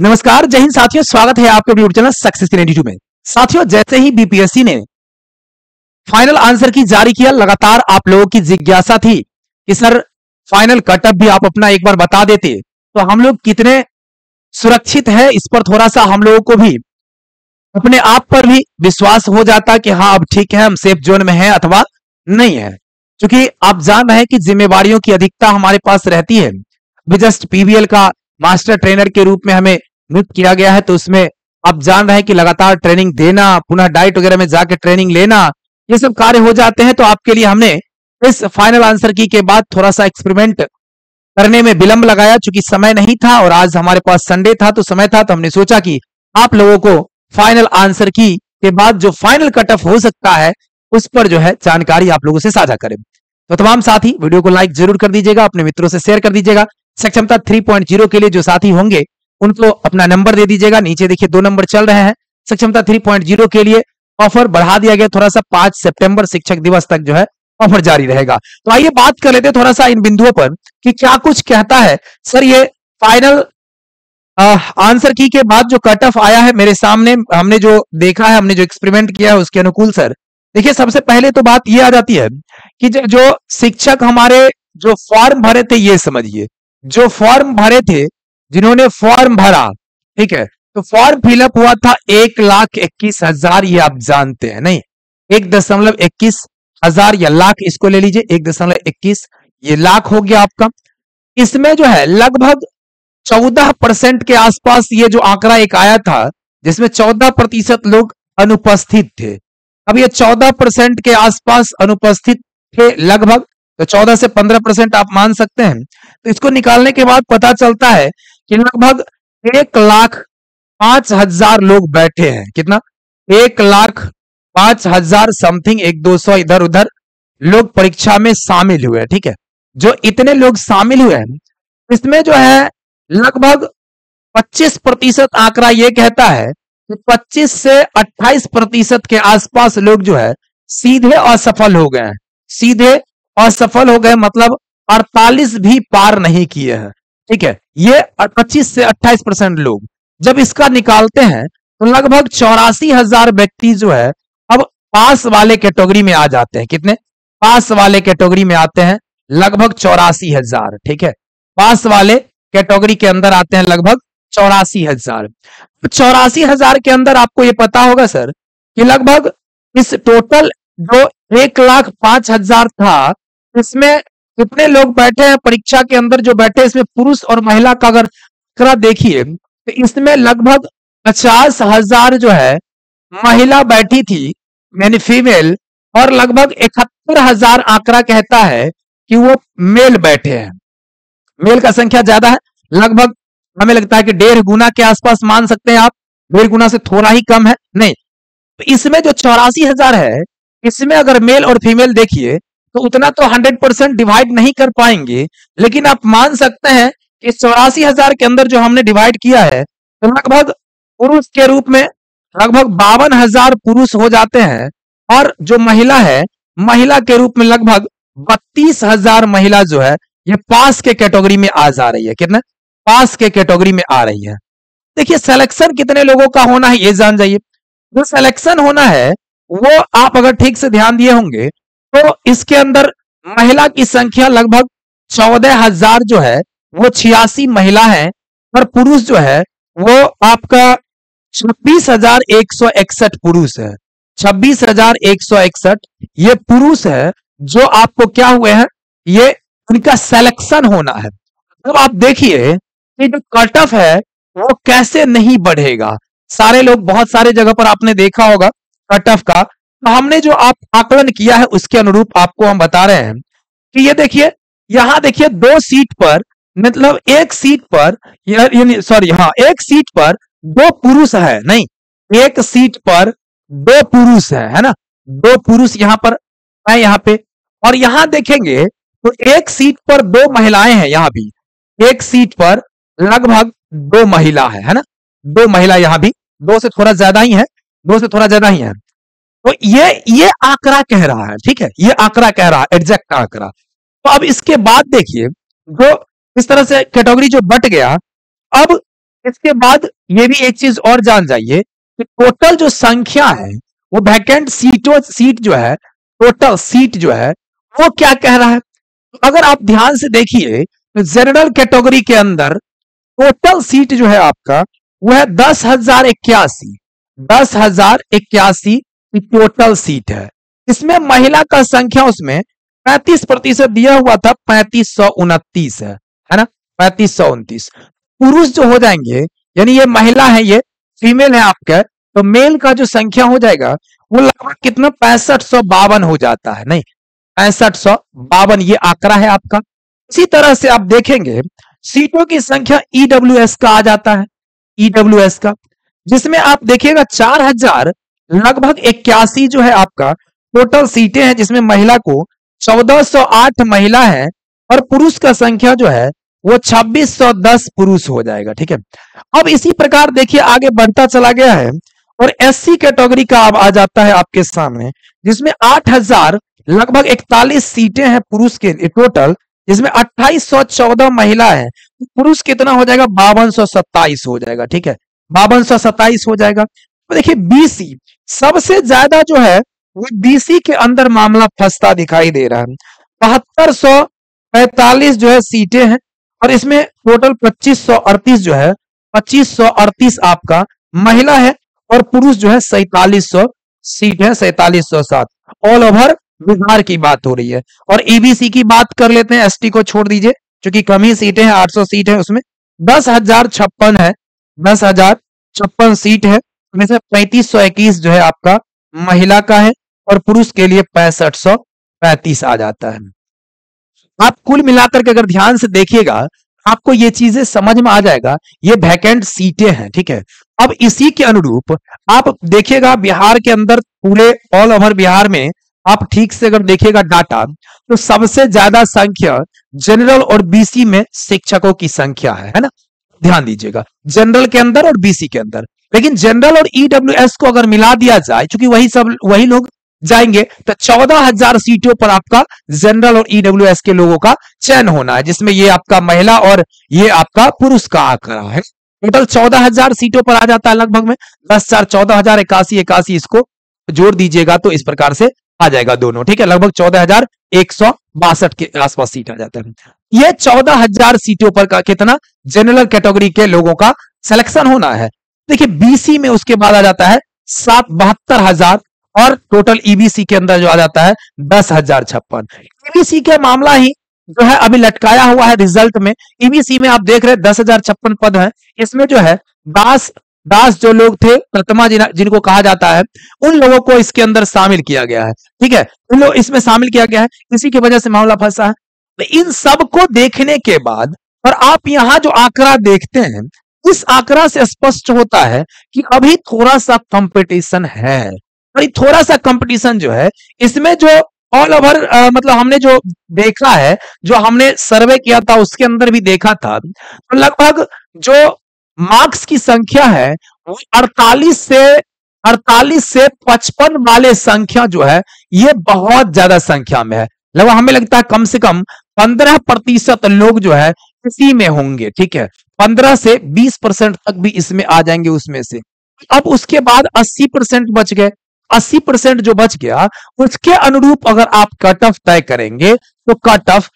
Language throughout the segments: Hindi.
नमस्कार, जय हिंद साथियों। स्वागत है आपके यूट्यूब चैनल सक्सेस 92 में। साथियों, जैसे ही बीपीएससी ने फाइनल आंसर की जारी किया, लगातार आप लोगों की जिज्ञासा थी कि सर फाइनल कटअप भी आप अपना एक बार बता देते तो हम लोग कितने सुरक्षित है, इस पर थोड़ा सा हम लोगों को भी अपने आप पर भी विश्वास हो जाता कि हाँ अब ठीक है, हम सेफ जोन में हैं अथवा नहीं है। क्योंकि आप जान रहे हैं कि जिम्मेवारियों की अधिकता हमारे पास रहती है। अभी जस्ट पीवीएल का मास्टर ट्रेनर के रूप में हमें नियुक्त किया गया है, तो उसमें आप जान रहे हैं कि लगातार ट्रेनिंग देना, पुनः डाइट वगैरह में जाके ट्रेनिंग लेना, ये सब कार्य हो जाते हैं। तो आपके लिए हमने इस फाइनल आंसर की के बाद थोड़ा सा एक्सपेरिमेंट करने में विलंब लगाया, चूंकि समय नहीं था और आज हमारे पास संडे था तो समय था, तो हमने सोचा कि आप लोगों को फाइनल आंसर की के बाद जो फाइनल कट ऑफ हो सकता है उस पर जो है जानकारी आप लोगों से साझा करें। तो तमाम साथी वीडियो को लाइक जरूर कर दीजिएगा, अपने मित्रों से शेयर कर दीजिएगा। सक्षमता 3.0 के लिए जो साथी होंगे उनको अपना नंबर दे दीजिएगा। नीचे देखिए 2 नंबर चल रहे हैं। सक्षमता 3.0 के लिए ऑफर बढ़ा दिया गया, थोड़ा सा 5 सितंबर शिक्षक दिवस तक जो है ऑफर जारी रहेगा। तो आइए बात कर लेते हैं थोड़ा सा इन बिंदुओं पर कि क्या कुछ कहता है सर ये फाइनल आंसर की के बाद जो कट ऑफ आया है मेरे सामने, हमने जो देखा है, हमने जो एक्सपेरिमेंट किया है उसके अनुकूल। सर देखिए, सबसे पहले तो बात ये आ जाती है कि जो शिक्षक हमारे जो फॉर्म भरे थे, ये समझिए जो फॉर्म भरे थे, जिन्होंने फॉर्म भरा, ठीक है, तो फॉर्म फिलअप हुआ था 1,21,000। ये आप जानते हैं नहीं, 1.21,000 या लाख, इसको ले लीजिए 1.21, ये लाख हो गया आपका। इसमें जो है लगभग 14% के आसपास ये जो आंकड़ा एक आया था, जिसमें 14% लोग अनुपस्थित थे। अब ये 14% के आसपास अनुपस्थित थे लगभग, तो 14 से 15% आप मान सकते हैं। तो इसको निकालने के बाद पता चलता है कि लगभग 1,05,000 लोग बैठे हैं। कितना? 1,05,000 समथिंग, 1-200 इधर उधर लोग परीक्षा में शामिल हुए। ठीक है, जो इतने लोग शामिल हुए हैं इसमें जो है लगभग 25% आंकड़ा यह कहता है कि 25 से 28% के आसपास लोग जो है सीधे असफल हो गए हैं। सीधे असफल हो गए मतलब 48 भी पार नहीं किए हैं। ठीक है, ये 25 से 28% लोग जब इसका निकालते हैं तो लगभग 84,000 व्यक्ति जो है अब पास वाले कैटेगरी में आ जाते हैं। कितने? पास वाले कैटेगरी में आते हैं लगभग 84,000। ठीक है, पास वाले कैटेगरी के अंदर आते हैं लगभग 84,000। 84,000 के अंदर आपको ये पता होगा सर कि लगभग इस टोटल जो 1,05,000 था, इसमें कितने लोग बैठे हैं परीक्षा के अंदर? जो बैठे इसमें पुरुष और महिला का अगर आंकड़ा देखिए तो इसमें लगभग 50,000 जो है महिला बैठी थी, यानी फीमेल, और लगभग 71,000 आंकड़ा कहता है कि वो मेल बैठे हैं। मेल का संख्या ज्यादा है, लगभग हमें लगता है कि 1.5 गुना के आसपास मान सकते हैं आप, 1.5 गुना से थोड़ा ही कम है नहीं। तो इसमें जो 84,000 है, इसमें अगर मेल और फीमेल देखिए तो उतना तो 100% डिवाइड नहीं कर पाएंगे, लेकिन आप मान सकते हैं कि 84,000 के अंदर जो हमने डिवाइड किया है तो लगभग पुरुष के रूप में लगभग 52,000 पुरुष हो जाते हैं, और जो महिला है, महिला के रूप में लगभग 32,000 महिला जो है ये पास के कैटेगरी में आ जा रही है। कितने? पास के कैटेगरी में आ रही है। देखिए, सिलेक्शन कितने लोगों का होना है ये जान जाइए। जो सिलेक्शन होना है वो आप अगर ठीक से ध्यान दिए होंगे तो इसके अंदर महिला की संख्या लगभग 14,000 जो है वो 86 महिला है, और पुरुष जो है वो आपका 26,161 पुरुष है। 26,161 ये पुरुष है जो आपको क्या हुए हैं, ये उनका सिलेक्शन होना है। अब आप देखिए कि जो कट ऑफ है वो कैसे नहीं बढ़ेगा। सारे लोग, बहुत सारे जगह पर आपने देखा होगा कट ऑफ का, तो हमने जो आप आकलन किया है उसके अनुरूप आपको हम बता रहे हैं कि ये देखिए, यहां देखिए 2 सीट पर, मतलब एक सीट पर, सॉरी हाँ, एक सीट पर 2 पुरुष है, नहीं, एक सीट पर 2 पुरुष है ना, 2 पुरुष यहां पर है यहां पे, और यहां देखेंगे तो एक सीट पर 2 महिलाएं हैं। यहां भी एक सीट पर लगभग 2 महिला है ना, 2 महिला यहां भी, 2 से थोड़ा ज्यादा ही है, 2 से थोड़ा ज्यादा ही है। तो ये आंकड़ा कह रहा है, ठीक है, ये आंकड़ा कह रहा है, एग्जैक्ट आंकड़ा। तो अब इसके बाद देखिए जो इस तरह से कैटेगरी जो बट गया, अब इसके बाद ये भी एक चीज और जान जाइए कि टोटल जो संख्या है वो वैकेंट सीट जो है, टोटल सीट जो है वो क्या कह रहा है। तो अगर आप ध्यान से देखिए तो जनरल कैटेगरी के अंदर टोटल सीट जो है आपका वो है 10,081। 10,081 टोटल सीट है। इसमें महिला का संख्या उसमें 35% दिया हुआ था, 3529 है ना, 3529। पुरुष जो हो जाएंगे, यानी ये महिला है, ये फीमेल है आपका, तो मेल का जो संख्या हो जाएगा वो लगभग कितना 6552 हो जाता है, नहीं 6552 ये आंकड़ा है आपका। इसी तरह से आप देखेंगे सीटों की संख्या ईडब्ल्यूएस का आ जाता है, ईडब्ल्यूएस का, जिसमें आप देखिएगा 4000 लगभग 81 जो है आपका टोटल सीटें हैं, जिसमें महिला को 1408 महिला है और पुरुष का संख्या जो है वो 2610 पुरुष हो जाएगा। ठीक है, अब इसी प्रकार देखिए आगे बढ़ता चला गया है और एससी कैटेगरी का अब आ जाता है आपके सामने, जिसमें 8000 लगभग 41 सीटें हैं पुरुष के टोटल, जिसमें 2814 महिला है। पुरुष कितना हो जाएगा, 5227 हो जाएगा। ठीक है, 5227 हो जाएगा। तो देखिए बीसी सबसे ज्यादा जो है वो बीसी के अंदर मामला फंसता दिखाई दे रहा है। 7245 जो है सीटें हैं और इसमें टोटल 2538 जो है 2538 आपका महिला है और पुरुष जो है 4700 सीट है, 4707 ऑल ओवर बिहार की बात हो रही है। और ईबीसी की बात कर लेते हैं, एसटी को छोड़ दीजिए क्योंकि कम ही सीटें हैं, 800 सीट है, उसमें 10,056 है, 10,056 सीट है, उसमें से 3521 जो है आपका महिला का है और पुरुष के लिए 6535 आ जाता है। आप कुल मिलाकर के अगर ध्यान से देखिएगा आपको ये चीजें समझ में आ जाएगा, ये वैकेंट सीटें हैं। ठीक है, अब इसी के अनुरूप आप देखिएगा बिहार के अंदर पूरे ऑल ओवर बिहार में आप ठीक से अगर देखिएगा डाटा तो सबसे ज्यादा संख्या जनरल और बीसी में शिक्षकों की संख्या है ना, ध्यान दीजिएगा जनरल के अंदर और बीसी के अंदर। लेकिन जनरल और ईडब्ल्यूएस को अगर मिला दिया जाए, क्योंकि वही लोग जाएंगे, तो 14,000 सीटों पर आपका जनरल और ईडब्ल्यूएस के लोगों का चयन होना है, जिसमें ये आपका महिला और ये आपका पुरुष का आंकड़ा है। टोटल 14,000 सीटों पर आ जाता है लगभग में 10,000 14,000 81 इसको जोड़ दीजिएगा तो इस प्रकार से आ जाएगा दोनों। ठीक है, लगभग 14,162 के आसपास सीट आ जाता है। ये 14,000 सीटों पर का कितना जनरल कैटेगरी के लोगों का सिलेक्शन होना है। देखिए बीसी में उसके बाद आ जाता है 72,000 और टोटल ईबीसी के अंदर जो आ जाता है 10,056। ईबीसी का मामला ही जो है अभी लटकाया हुआ है रिजल्ट में। ईबीसी में आप देख रहे हैं 10,056 पद हैं, इसमें जो है दास जो लोग थे प्रथमा जिनको कहा जाता है, उन लोगों को इसके अंदर शामिल किया गया है। ठीक है, उन लोग इसमें शामिल किया गया है, इसी की वजह से मामला फंसा है। तो इन सब को देखने के बाद और आप यहां जो आंकड़ा देखते हैं, इस आंकड़ा से स्पष्ट होता है कि अभी थोड़ा सा कंपटीशन है। और थोड़ा सा कंपटीशन जो है इसमें जो ऑल ओवर मतलब हमने जो देखा है, जो हमने सर्वे किया था उसके अंदर भी देखा था, तो लगभग जो मार्क्स की संख्या है वो 48 से 55 वाले संख्या जो है ये बहुत ज्यादा संख्या में है। लगभग हमें लगता है कम से कम 15% लोग जो है इसी में होंगे। ठीक है, 15 से 20% तक भी इसमें आ जाएंगे उसमें से। अब उसके बाद 80% बच गए। 80% जो बच गया उसके अनुरूप अगर आप कट ऑफ तय करेंगे तो कट ऑफ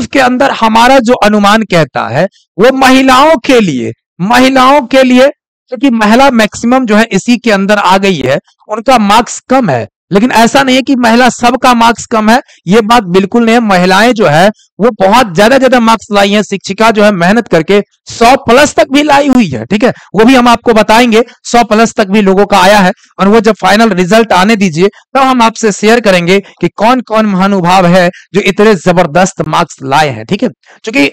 के अंदर हमारा जो अनुमान कहता है वो महिलाओं के लिए क्योंकि महिला मैक्सिमम जो है इसी के अंदर आ गई है, उनका मार्क्स कम है। लेकिन ऐसा नहीं है कि महिला सबका मार्क्स कम है, ये बात बिल्कुल नहीं है। महिलाएं जो है वो बहुत ज्यादा मार्क्स लाई हैं। शिक्षिका जो है मेहनत करके 100+ तक भी लाई हुई है। ठीक है, वो भी हम आपको बताएंगे, 100+ तक भी लोगों का आया है। और वो जब फाइनल रिजल्ट आने दीजिए तब हम आपसे शेयर करेंगे कि कौन कौन महानुभाव है जो इतने जबरदस्त मार्क्स लाए हैं। ठीक है, क्योंकि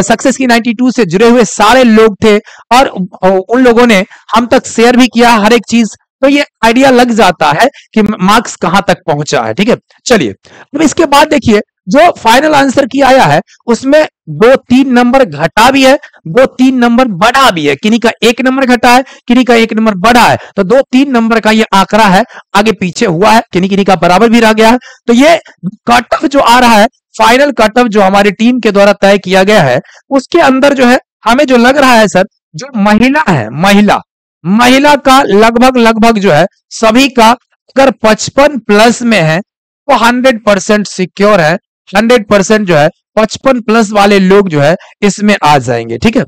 सक्सेस की 92 से जुड़े हुए सारे लोग थे और उन लोगों ने हम तक शेयर भी किया हर एक चीज, तो ये आइडिया लग जाता है कि मार्क्स कहां तक पहुंचा है। ठीक है, चलिए अब इसके बाद देखिए जो फाइनल आंसर की आया है उसमें 2-3 नंबर घटा भी है, 2-3 नंबर बढ़ा भी है। किन्हीं का 1 नंबर घटा है, किन्हीं का 1 नंबर बढ़ा है, तो 2-3 नंबर का ये आंकड़ा है, आगे पीछे हुआ है, किन्हीं का बराबर भी रह गया है। तो ये कट ऑफ जो आ रहा है, फाइनल कट ऑफ जो हमारी टीम के द्वारा तय किया गया है, उसके अंदर जो है हमें जो लग रहा है सर जो महिला है, महिला का लगभग जो है सभी का अगर 55 प्लस में है तो 100% सिक्योर है। 100% जो है 55 प्लस वाले लोग जो है इसमें आ जाएंगे। ठीक है,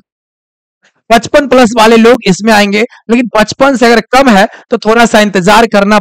55 प्लस वाले लोग इसमें आएंगे, लेकिन 55 से अगर कम है तो थोड़ा सा इंतजार करना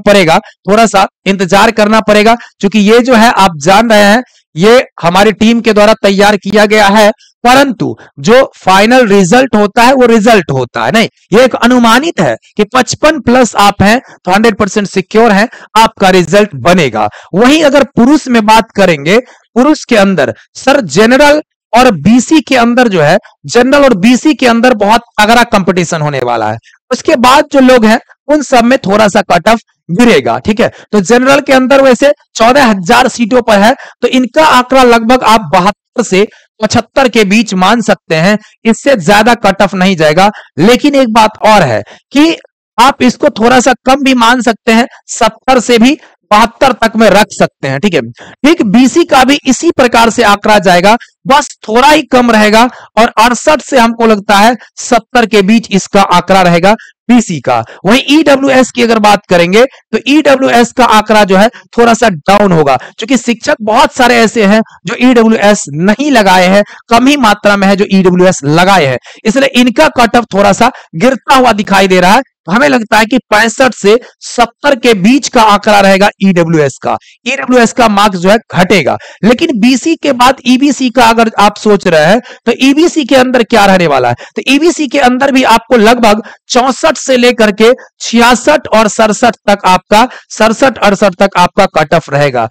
पड़ेगा, क्योंकि ये जो है आप जान रहे हैं ये हमारी टीम के द्वारा तैयार किया गया है, परंतु जो फाइनल रिजल्ट होता है वो रिजल्ट होता है नहीं, ये एक अनुमानित है कि 55 प्लस आप हैं तो 100% सिक्योर है, आपका रिजल्ट बनेगा। वहीं अगर पुरुष में बात करेंगे, पुरुष के अंदर सर जनरल और बीसी के अंदर जो है, जनरल और बीसी के अंदर बहुत तगड़ा कंपटीशन होने वाला है। उसके बाद जो लोग हैं उन सब में थोड़ा सा कट ऑफ गिरेगा। ठीक है, तो जनरल के अंदर वैसे 14,000 सीटों पर है, तो इनका आंकड़ा लगभग आप 72 से 75 के बीच मान सकते हैं, इससे ज्यादा कट ऑफ नहीं जाएगा। लेकिन एक बात और है कि आप इसको थोड़ा सा कम भी मान सकते हैं, 70 से भी 72 तक में रख सकते हैं। ठीक है, ठीक बीसी का भी इसी प्रकार से आंकड़ा जाएगा, बस थोड़ा ही कम रहेगा, और 68 से हमको लगता है 70 के बीच इसका आंकड़ा रहेगा बीसी का। वहीं ईडब्ल्यूएस की अगर बात करेंगे तो ईडब्ल्यूएस का आंकड़ा जो है थोड़ा सा डाउन होगा, क्योंकि शिक्षक बहुत सारे ऐसे हैं जो ईडब्ल्यूएस नहीं लगाए हैं, कम ही मात्रा में है जो ईडब्ल्यूएस लगाए हैं, इसलिए इनका कट ऑफ थोड़ा सा गिरता हुआ दिखाई दे रहा है। हमें लगता है कि 65 से 70 के बीच का आंकड़ा रहेगा ईडब्ल्यूएस का। ईडब्ल्यूएस का मार्क्स जो है घटेगा। लेकिन बीसी के बाद ईबीसी का अगर आप सोच रहे हैं तो ईबीसी के अंदर क्या रहने वाला है, तो ईबीसी के अंदर भी आपको लगभग 64 से लेकर के 66 और 67 तक आपका 67-68 तक आपका कट ऑफ रहेगा।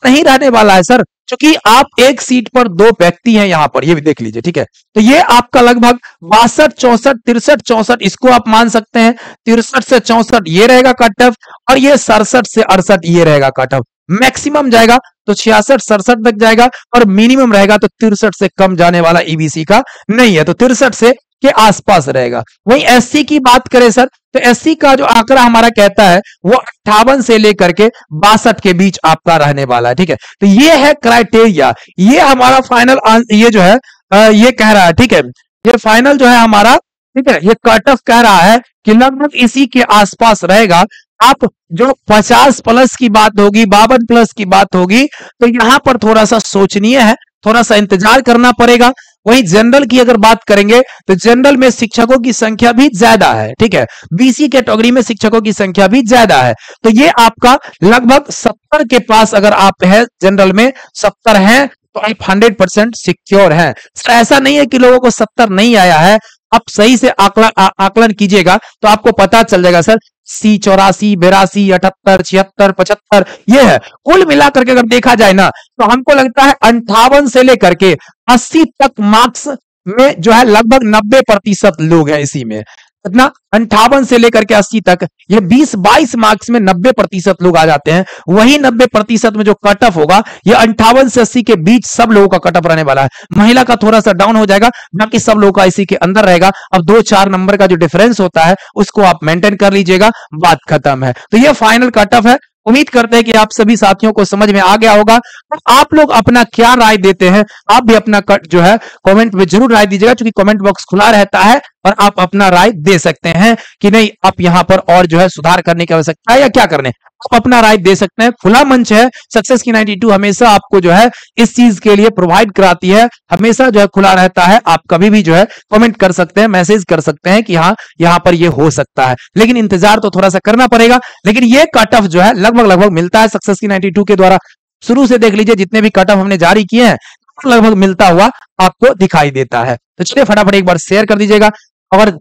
नहीं रहने वाला है सर, क्योंकि आप एक सीट पर 2 व्यक्ति हैं यहां पर, ये भी देख लीजिए। ठीक है, तो ये आपका लगभग 62, 64, 63, 64 इसको आप मान सकते हैं, 63 से 64 ये रहेगा कट ऑफ, और ये 67 से 68 ये रहेगा कट ऑफ। मैक्सिमम जाएगा तो 66, 67 तक जाएगा, और मिनिमम रहेगा तो 63 से कम जाने वाला ईबीसी का नहीं है, तो 63 से के आसपास रहेगा। वहीं एससी की बात करें सर, तो एससी का जो आंकड़ा हमारा कहता है वो 58 से लेकर के 62 के बीच आपका रहने वाला है। ठीक है, तो ये है क्राइटेरिया, ये हमारा फाइनल ये जो है ये कह रहा है। ठीक है, ये फाइनल जो है हमारा, ठीक है, ये कट ऑफ कह रहा है कि लगभग इसी के आसपास रहेगा। आप जो 50 प्लस की बात होगी, 52 प्लस की बात होगी, तो यहां पर थोड़ा सा सोचनीय है, थोड़ा सा इंतजार करना पड़ेगा। वहीं जनरल की अगर बात करेंगे तो जनरल में शिक्षकों की संख्या भी ज्यादा है। ठीक है, बीसी कैटेगरी में शिक्षकों की संख्या भी ज्यादा है, तो ये आपका लगभग 70 के पास अगर आप है जनरल में 70 है तो आप 100% सिक्योर हैं। ऐसा नहीं है कि लोगों को 70 नहीं आया है, आप सही से आकलन कीजिएगा तो आपको पता चल जाएगा सर, 80, 84, 82, 78, 76, 75 ये है। कुल मिलाकर के अगर देखा जाए ना तो हमको लगता है 58 से लेकर के 80 तक मार्क्स में जो है लगभग 90% लोग हैं इसी में। कितना, 58 से लेकर के 80 तक, ये 20-22 मार्क्स में 90% लोग आ जाते हैं। वही 90% में जो कट ऑफ होगा ये 58 से 80 के बीच सब लोगों का कट ऑफ रहने वाला है। महिला का थोड़ा सा डाउन हो जाएगा, बाकी सब लोगों का इसी के अंदर रहेगा। अब 2-4 नंबर का जो डिफरेंस होता है उसको आप मेंटेन कर लीजिएगा, बात खत्म है। तो ये फाइनल कट ऑफ है। उम्मीद करते हैं कि आप सभी साथियों को समझ में आ गया होगा। तो आप लोग अपना क्या राय देते हैं, आप भी अपना जो है कमेंट में जरूर राय दीजिएगा, क्योंकि कमेंट बॉक्स खुला रहता है और आप अपना राय दे सकते हैं कि नहीं आप यहां पर और जो है सुधार करने की आवश्यकता है या क्या करने, आप अपना राय दे सकते हैं। खुला मंच है, सक्सेस की 92 हमेशा आपको जो है इस चीज के लिए प्रोवाइड कराती है, हमेशा जो है खुला रहता है। आप कभी भी जो है कमेंट कर सकते हैं, मैसेज कर सकते हैं कि हाँ यहां पर ये हो सकता है, लेकिन इंतजार तो थोड़ा सा करना पड़ेगा। लेकिन ये कट ऑफ जो है लगभग मिलता है सक्सेस की 92 के द्वारा। शुरू से देख लीजिए जितने भी कट ऑफ हमने जारी किए हैं लगभग मिलता हुआ आपको दिखाई देता है। तो चलिए फटाफट एक बार शेयर कर दीजिएगा, अगर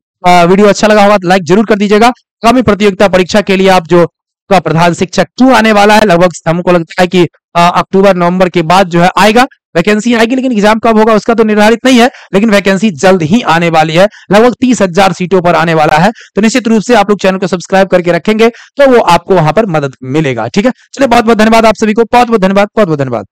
वीडियो अच्छा लगा होगा तो लाइक जरूर कर दीजिएगा। आगामी प्रतियोगिता परीक्षा के लिए आप जो का प्रधान शिक्षक 2 आने वाला है, लगभग हमको लगता है कि अक्टूबर नवंबर के बाद जो है आएगा, वैकेंसी आएगी, लेकिन एग्जाम कब होगा उसका तो निर्धारित नहीं है, लेकिन वैकेंसी जल्द ही आने वाली है, लगभग 30,000 सीटों पर आने वाला है। तो निश्चित रूप से आप लोग चैनल को सब्सक्राइब करके रखेंगे तो वो आपको वहां पर मदद मिलेगा। ठीक है, चलिए बहुत बहुत धन्यवाद आप सभी को, बहुत बहुत धन्यवाद, बहुत बहुत धन्यवाद।